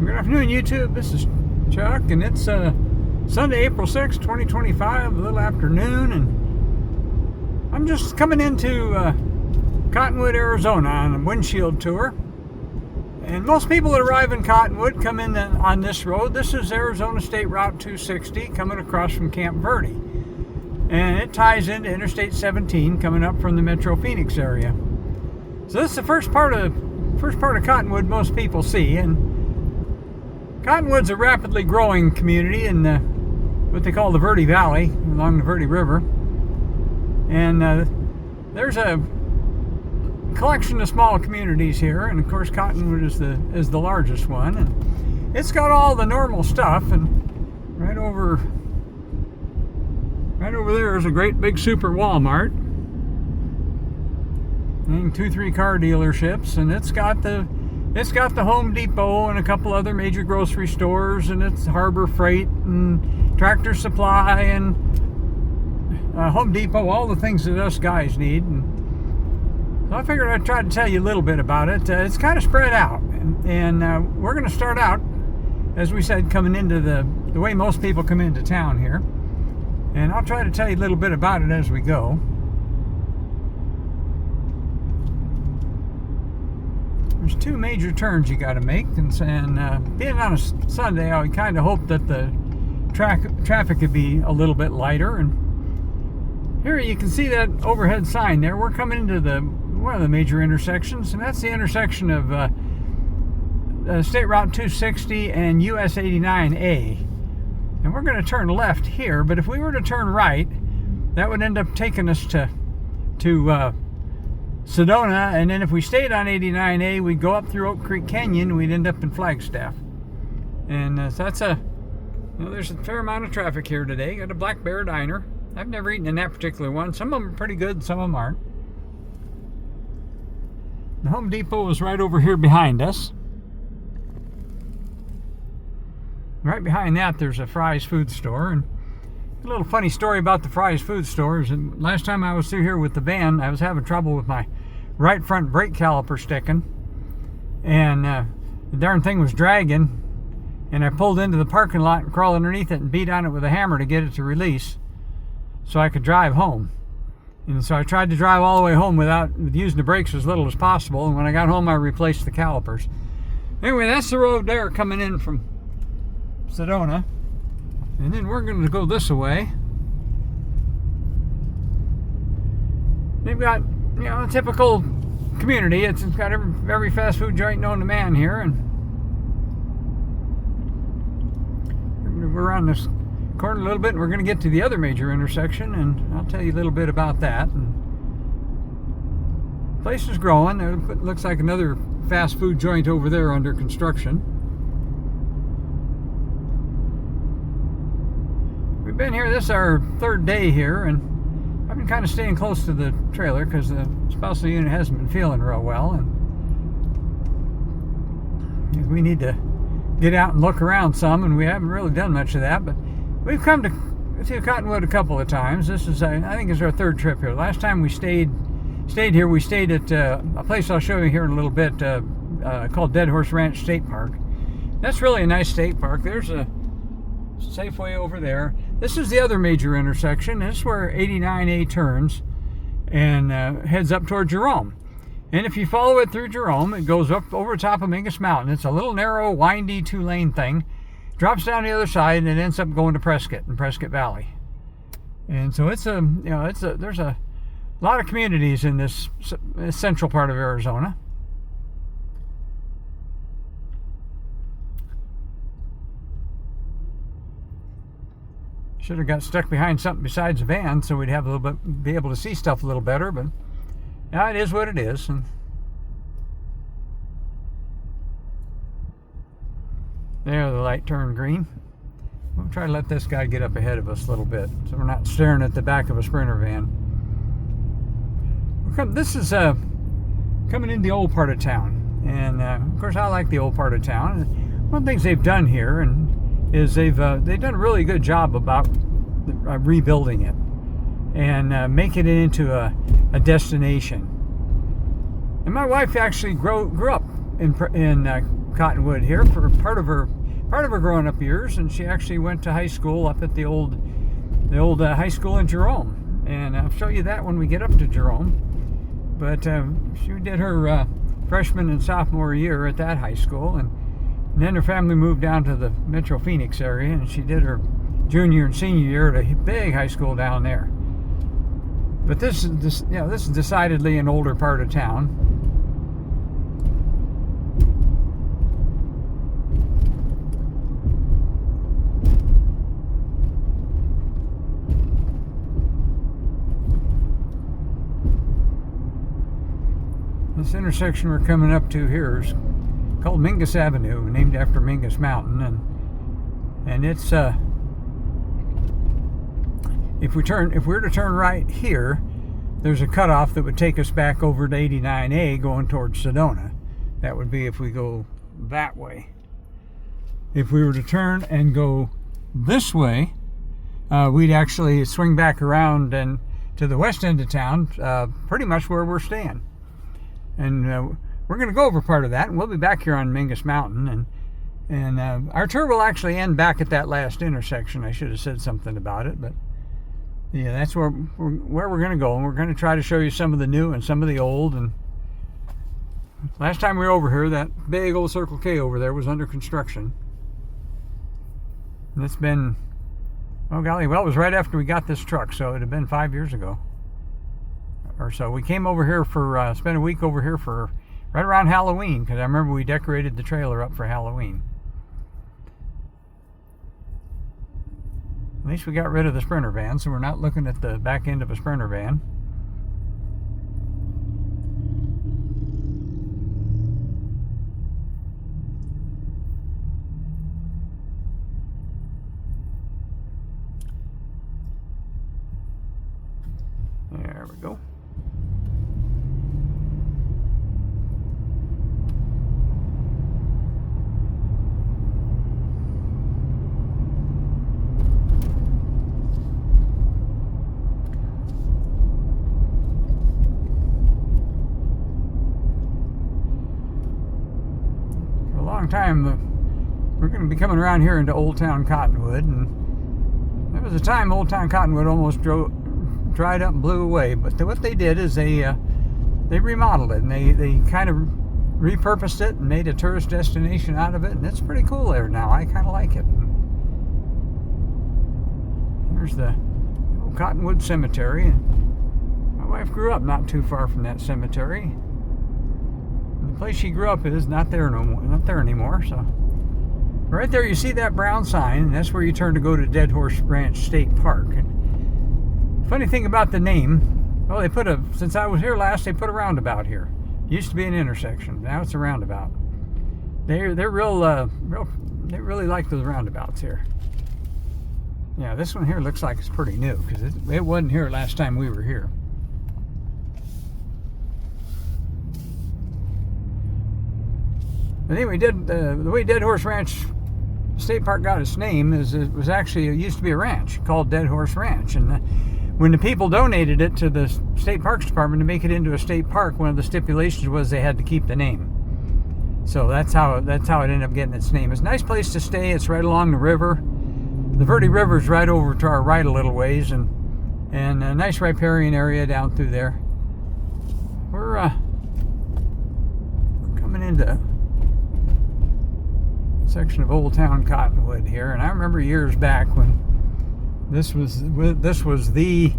Good afternoon, YouTube. This is Chuck, and it's Sunday, April 6, 2025, a little afternoon, and I'm just coming into Cottonwood, Arizona on a windshield tour. And most people that arrive in Cottonwood come in on this road. This is Arizona State Route 260 coming across from Camp Verde. And it ties into Interstate 17 coming up from the Metro Phoenix area. So this is the first part of Cottonwood most people see. And Cottonwood's a rapidly growing community in what they call the Verde Valley along the Verde River. And there's a collection of small communities here, and of course Cottonwood is the largest one, and it's got all the normal stuff. And right over there is a great big super Walmart and 2-3 car dealerships, and it's got the Home Depot and a couple other major grocery stores, and it's Harbor Freight and Tractor Supply and Home Depot, all the things that us guys need. And so I figured I'd try to tell you a little bit about it. It's kind of spread out, and we're going to start out, as we said, coming into the way most people come into town here, and I'll try to tell you a little bit about it as we go. There's two major turns you got to make, and being on a Sunday, I kind of hope that the traffic could be a little bit lighter. And here you can see that overhead sign there. We're coming into one of the major intersections, and that's the intersection of State Route 260 and US 89A. And we're going to turn left here, but if we were to turn right, that would end up taking us to Sedona, and then if we stayed on 89A, we'd go up through Oak Creek Canyon, we'd end up in Flagstaff. And so that's there's a fair amount of traffic here today. Got a Black Bear Diner. I've never eaten in that particular one. Some of them are pretty good, some of them aren't. The Home Depot is right over here behind us. Right behind that, there's a Fry's food store. And a little funny story about the Fry's food store is that last time I was through here with the van, I was having trouble with my right front brake caliper sticking, and the darn thing was dragging, and I pulled into the parking lot and crawled underneath it and beat on it with a hammer to get it to release so I could drive home. And so I tried to drive all the way home with using the brakes as little as possible, and when I got home I replaced the calipers. Anyway, that's the road there coming in from Sedona. And then we're going to go this way. They've got, a typical community. It's got every fast food joint known to man here. And we're around this corner a little bit, and we're going to get to the other major intersection, and I'll tell you a little bit about that. And the place is growing. It looks like another fast food joint over there under construction. We've been here, this is our third day here, and I've been kind of staying close to the trailer because the spousal unit hasn't been feeling real well, and we need to get out and look around some, and we haven't really done much of that. But we've come to Cottonwood a couple of times. This is, I think, is our third trip here. Last time we stayed here, we stayed at a place I'll show you here in a little bit called Dead Horse Ranch State Park. That's really a nice state park. There's a Safeway over there. This is the other major intersection. This is where 89A turns and heads up toward Jerome. And if you follow it through Jerome, it goes up over the top of Mingus Mountain. It's a little narrow, windy 2-lane thing. Drops down the other side, and it ends up going to Prescott and Prescott Valley. And so there's a lot of communities in this central part of Arizona. Should have got stuck behind something besides a van so we'd have be able to see stuff a little better, but yeah, it is what it is. And there, the light turned green. We'll try to let this guy get up ahead of us a little bit so we're not staring at the back of a Sprinter van. This is coming in the old part of town, and of course I like the old part of town. One of the things they've done here is they've done a really good job about rebuilding it and making it into a destination. And my wife actually grew up in Cottonwood here for part of her growing up years, and she actually went to high school up at the old high school in Jerome, and I'll show you that when we get up to Jerome. But she did her freshman and sophomore year at that high school, and then her family moved down to the Metro Phoenix area, and she did her junior and senior year at a big high school down there. But this is decidedly an older part of town. This intersection we're coming up to here is called Mingus Avenue, named after Mingus Mountain, and it's if we were to turn right here, there's a cutoff that would take us back over to 89A going towards Sedona. That would be if we go that way. If we were to turn and go this way, we'd actually swing back around and to the west end of town, pretty much where we're staying. And we're going to go over part of that, and we'll be back here on Mingus Mountain, and our tour will actually end back at that last intersection. I should have said something about it, but yeah, that's where we're going to go, and we're going to try to show you some of the new and some of the old. And last time we were over here, that big old Circle K over there was under construction, and it's been, oh golly, well, it was right after we got this truck, so it had been 5 years ago or so. We came over here for spent a week over here for right around Halloween, because I remember we decorated the trailer up for Halloween. At least we got rid of the Sprinter van, so we're not looking at the back end of a Sprinter van. There we go. Time we're going to be coming around here into Old Town Cottonwood, and there was a time Old Town Cottonwood almost dried up and blew away, but what they did is they remodeled it, and they kind of repurposed it and made a tourist destination out of it, and it's pretty cool there now. I kind of like it. There's the old Cottonwood Cemetery, and my wife grew up not too far from that cemetery. The place she grew up is not there anymore. So right there you see that brown sign, and that's where you turn to go to Dead Horse Ranch State Park. And funny thing about the name, well, since I was here last, they put a roundabout here. It used to be an intersection, now it's a roundabout. They're they really like those roundabouts here. Yeah, this one here looks like it's pretty new, because it wasn't here last time we were here. But anyway, the way Dead Horse Ranch State Park got its name is it used to be a ranch called Dead Horse Ranch, and when the people donated it to the State Parks Department to make it into a state park, one of the stipulations was they had to keep the name. So that's how it ended up getting its name. It's a nice place to stay. It's right along the river. The Verde River is right over to our right a little ways, and a nice riparian area down through there. We're coming into section of Old Town Cottonwood here, and I remember years back when this was the,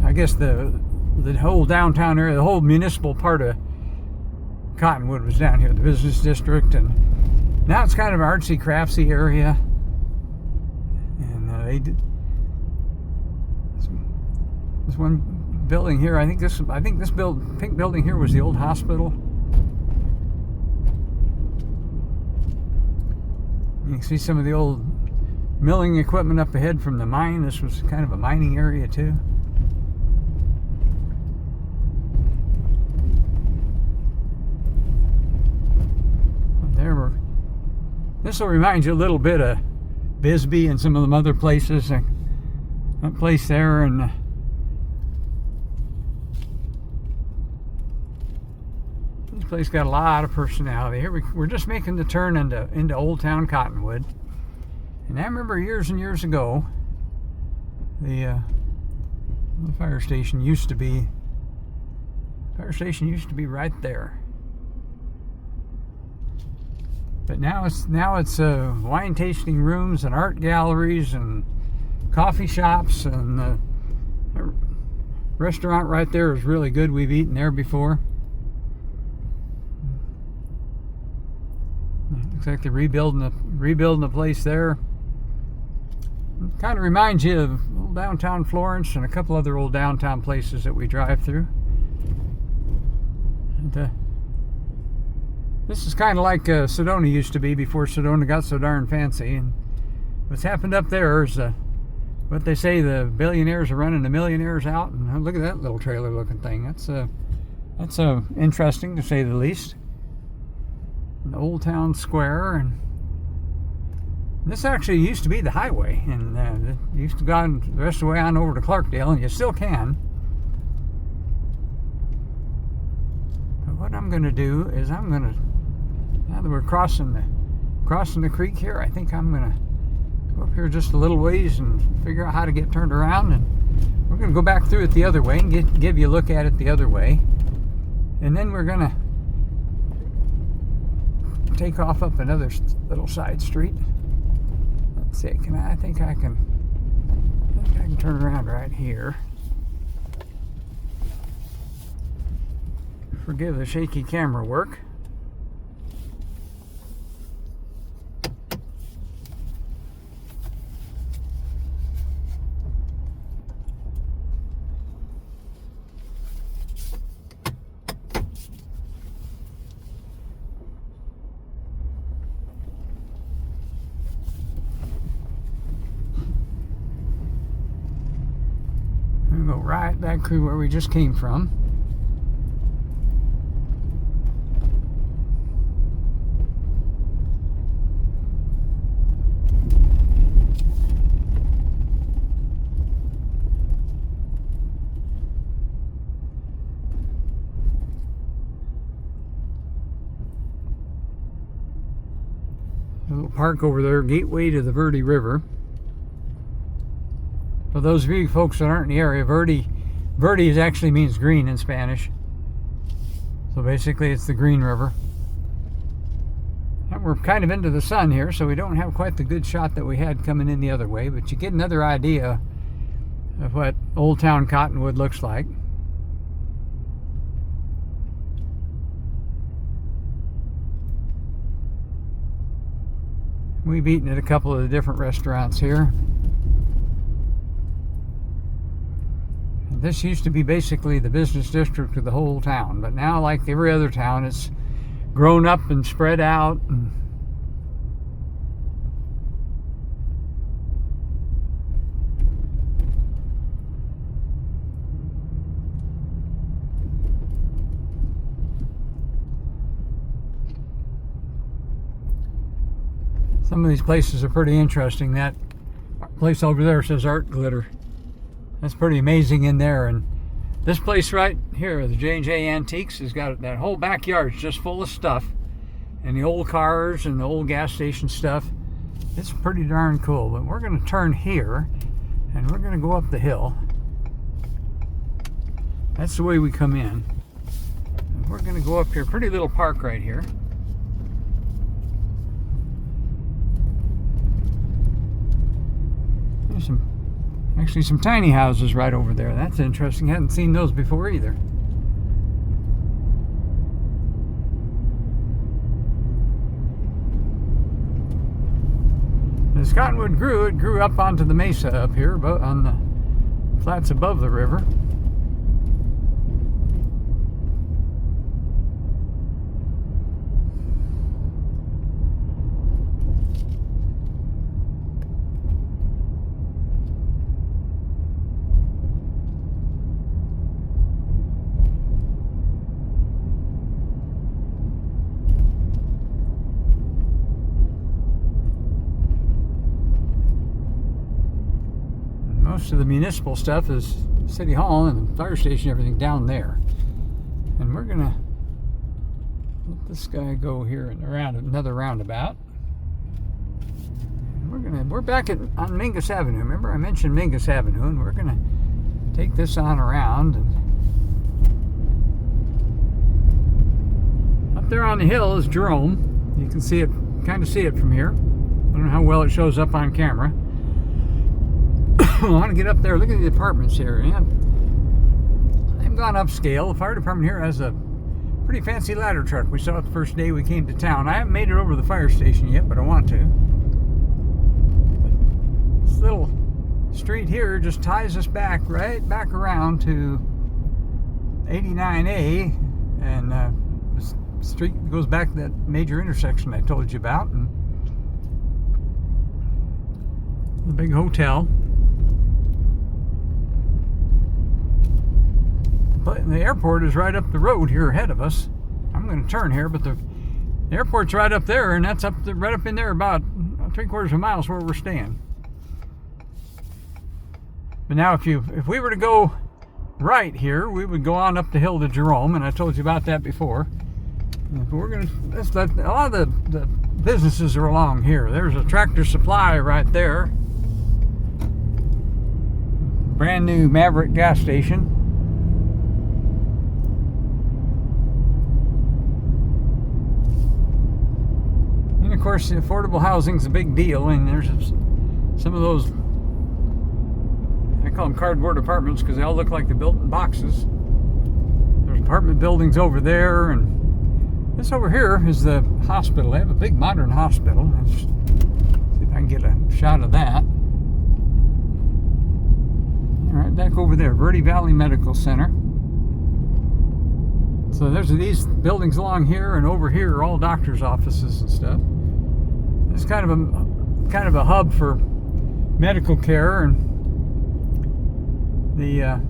I guess the whole downtown area, the whole municipal part of Cottonwood was down here, the business district, and now it's kind of an artsy craftsy area. And they did this one building here. I think this pink building here was the old hospital. You can see some of the old milling equipment up ahead from the mine. This was kind of a mining area too. This will remind you a little bit of Bisbee and some of them other places. That place there, and This place got a lot of personality. Here we're just making the turn into Old Town Cottonwood. And I remember years and years ago, the fire station used to be right there. But now it's wine tasting rooms and art galleries and coffee shops, and the restaurant right there is really good. We've eaten there before. Looks like they're rebuilding the place there. It kind of reminds you of old downtown Florence and a couple other old downtown places that we drive through. And, this is kind of like Sedona used to be before Sedona got so darn fancy. And what's happened up there is what they say, the billionaires are running the millionaires out. And look at that little trailer looking thing. That's interesting, to say the least. An Old Town Square, and this actually used to be the highway, and it used to go on the rest of the way on over to Clarkdale, and you still can. But what I'm going to do is now that we're crossing the creek here, I think I'm going to go up here just a little ways and figure out how to get turned around, and we're going to go back through it the other way and give you a look at it the other way, and then we're going to take off up another little side street. Let's see, I think I can turn around right here. Forgive the shaky camera work. Go right back through where we just came from. A little park over there, gateway to the Verde River. For those of you folks that aren't in the area, Verde actually means green in Spanish. So basically it's the Green River. And we're kind of into the sun here, so we don't have quite the good shot that we had coming in the other way, but you get another idea of what Old Town Cottonwood looks like. We've eaten at a couple of the different restaurants here. This used to be basically the business district of the whole town, but now, like every other town, it's grown up and spread out. And some of these places are pretty interesting. That place over there says Art Glitter. That's pretty amazing in there. And this place right here, the J&J Antiques, has got that whole backyard just full of stuff, and the old cars and the old gas station stuff. It's pretty darn cool. But we're going to turn here, and we're going to go up the hill. That's the way we come in. And we're going to go up here. Pretty little park right here. There's actually some tiny houses right over there. That's interesting. Hadn't seen those before either. As Cottonwood grew, it grew up onto the Mesa up here, on the flats above the river. Most of the municipal stuff is City Hall and the fire station, everything down there. And we're gonna let this guy go here and around another roundabout. We're back on Mingus Avenue. Remember I mentioned Mingus Avenue, and we're gonna take this on around. And up there on the hill is Jerome. You can see it, kind of see it from here. I don't know how well it shows up on camera. I want to get up there. Look at the apartments here. And I've gone upscale. The fire department here has a pretty fancy ladder truck. We saw it the first day we came to town. I haven't made it over to the fire station yet, but I want to. But this little street here just ties us back, right back around to 89A, and the street goes back to that major intersection I told you about, and the big hotel. But the airport is right up the road here ahead of us. I'm going to turn here, but the airport's right up there, and that's right up in there about 3/4 of a mile where we're staying. But now, if we were to go right here, we would go on up the hill to Jerome, and I told you about that before. And we're going to. A lot of the businesses are along here. There's a Tractor Supply right there. Brand new Maverick gas station. And of course, the affordable housing is a big deal, and there's some of those, I call them cardboard apartments because they all look like they're built in boxes. There's apartment buildings over there, and this over here is the hospital. They have a big modern hospital. Let's see if I can get a shot of that. Right back over there, Verde Valley Medical Center. So there's these buildings along here, and over here are all doctors' offices and stuff. It's kind of a hub for medical care, and the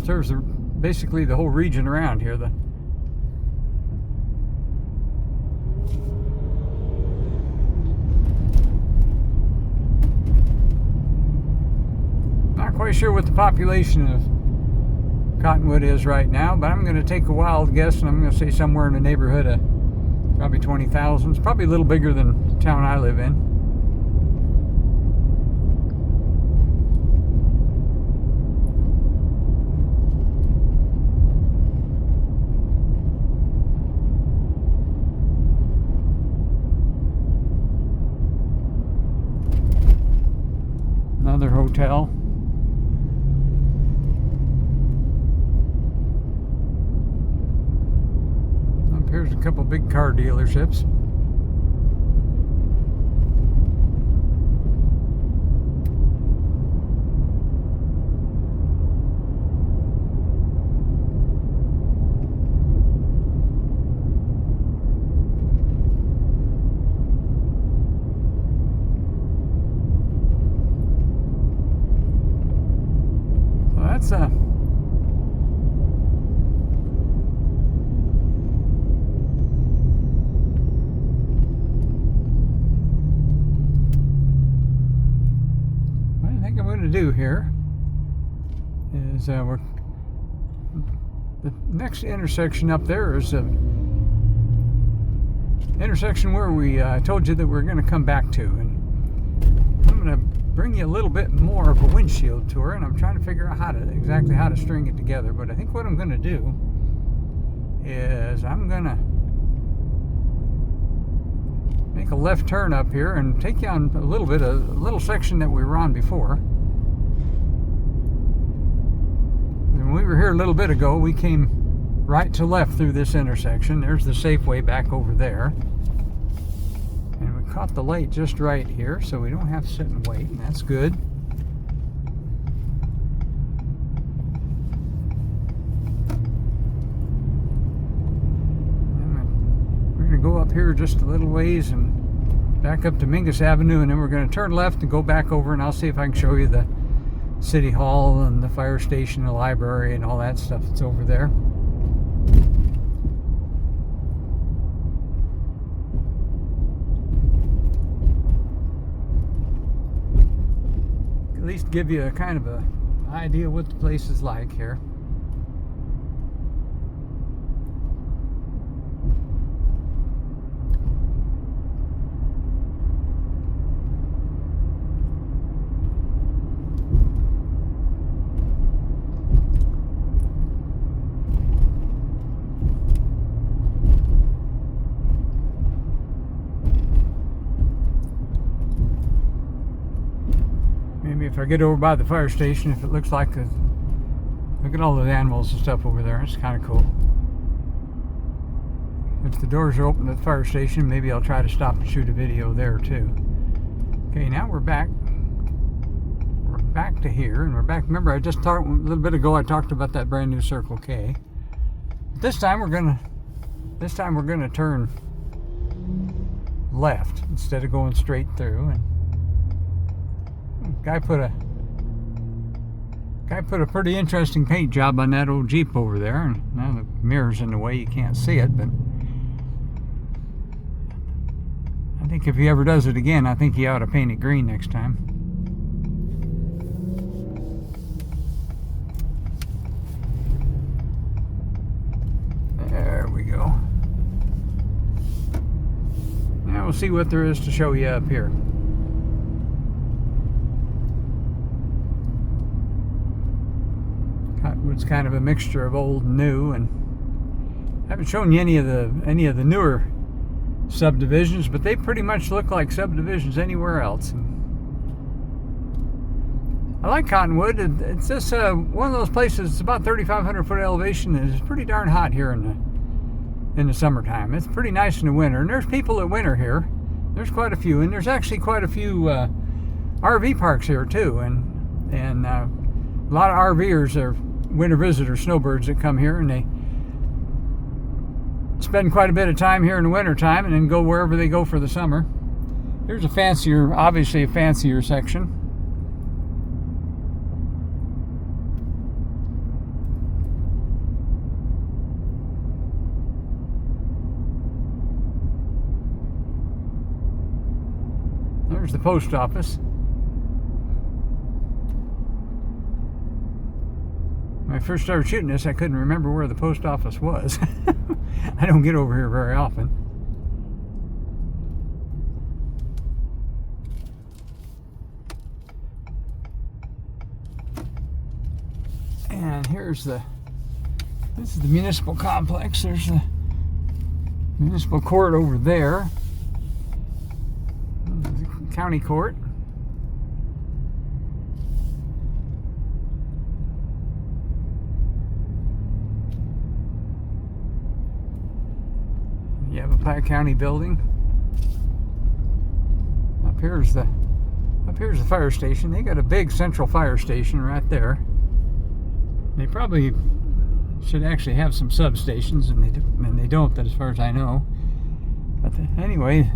serves basically the whole region around here. Not quite sure what the population of Cottonwood is right now, but I'm going to take a wild guess, and I'm going to say somewhere in the neighborhood of probably 20,000. It's probably a little bigger than the town I live in. Another hotel. Here's a couple big car dealerships. So that's do here is the next intersection up there is a intersection where we told you that we're going to come back to, and I'm going to bring you a little bit more of a windshield tour, and I'm trying to figure out exactly how to string it together. But I think what I'm going to do is I'm going to make a left turn up here and take you on a little section that we were on before. When we were here a little bit ago, we came right to left through this intersection. There's the Safeway back over there. And we caught the light just right here, so we don't have to sit and wait, and that's good. And we're going to go up here just a little ways and back up to Mingus Avenue, and then we're going to turn left and go back over, and I'll see if I can show you the City Hall and the fire station, the library, and all that stuff that's over there. At least give you a kind of an idea what the place is like here. if I get over by the fire station, if it looks like look at all the animals and stuff over there. It's kind of cool. If the doors are open at the fire station, maybe I'll try to stop and shoot a video there too. Okay, now we're back. We're back to here, and we're back. Remember, I just talked a little bit ago. I talked about that brand new Circle K. This time we're gonna turn left instead of going straight through. And guy put a pretty interesting paint job on that old Jeep over there, and now the mirror's in the way, you can't see it, but I think if he ever does it again, I think he ought to paint it green next time. There we go. Now we'll see what there is to show you up here. Cottonwood's kind of a mixture of old and new, and I haven't shown you any of the newer subdivisions, but they pretty much look like subdivisions anywhere else. And I like Cottonwood. It's just one of those places. It's about 3,500 foot elevation, and it's pretty darn hot here in the summertime. It's pretty nice in the winter, and there's people that winter here. There's quite a few, and there's actually quite a few RV parks here too, and a lot of RVers are winter visitors, snowbirds that come here, and they spend quite a bit of time here in the winter time and then go wherever they go for the summer. Here's obviously a fancier section. There's the post office. When I first started shooting this, I couldn't remember where the post office was. I don't get over here very often. And this is the Municipal complex. There's the Municipal court over there. The county court. You have a Platte County building. Up here's the fire station. They got a big central fire station right there. They probably should actually have some substations, and they don't, as far as I know. But anyway,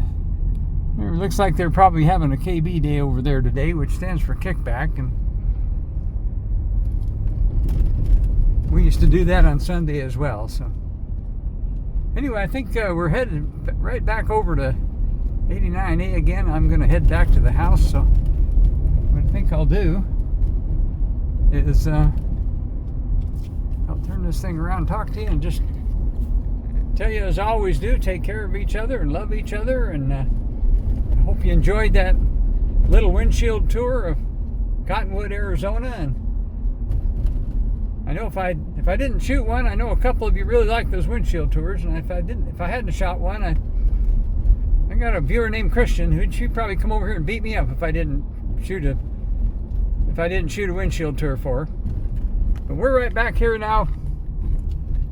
it looks like they're probably having a KB day over there today, which stands for kickback, and we used to do that on Sunday as well. So anyway, I think we're headed right back over to 89A again. I'm going to head back to the house. So what I think I'll do is I'll turn this thing around, talk to you, and just tell you, as I always do, take care of each other and love each other. And I hope you enjoyed that little windshield tour of Cottonwood, Arizona. And I know if I didn't shoot one, I know a couple of you really like those windshield tours, and if I hadn't shot one, I got a viewer named Christian who'd probably come over here and beat me up if I didn't shoot a windshield tour for her. But we're right back here now,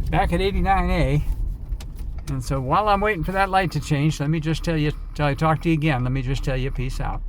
back at 89A. And so while I'm waiting for that light to change, let me just tell you, till I talk to you again, let me just tell you, peace out.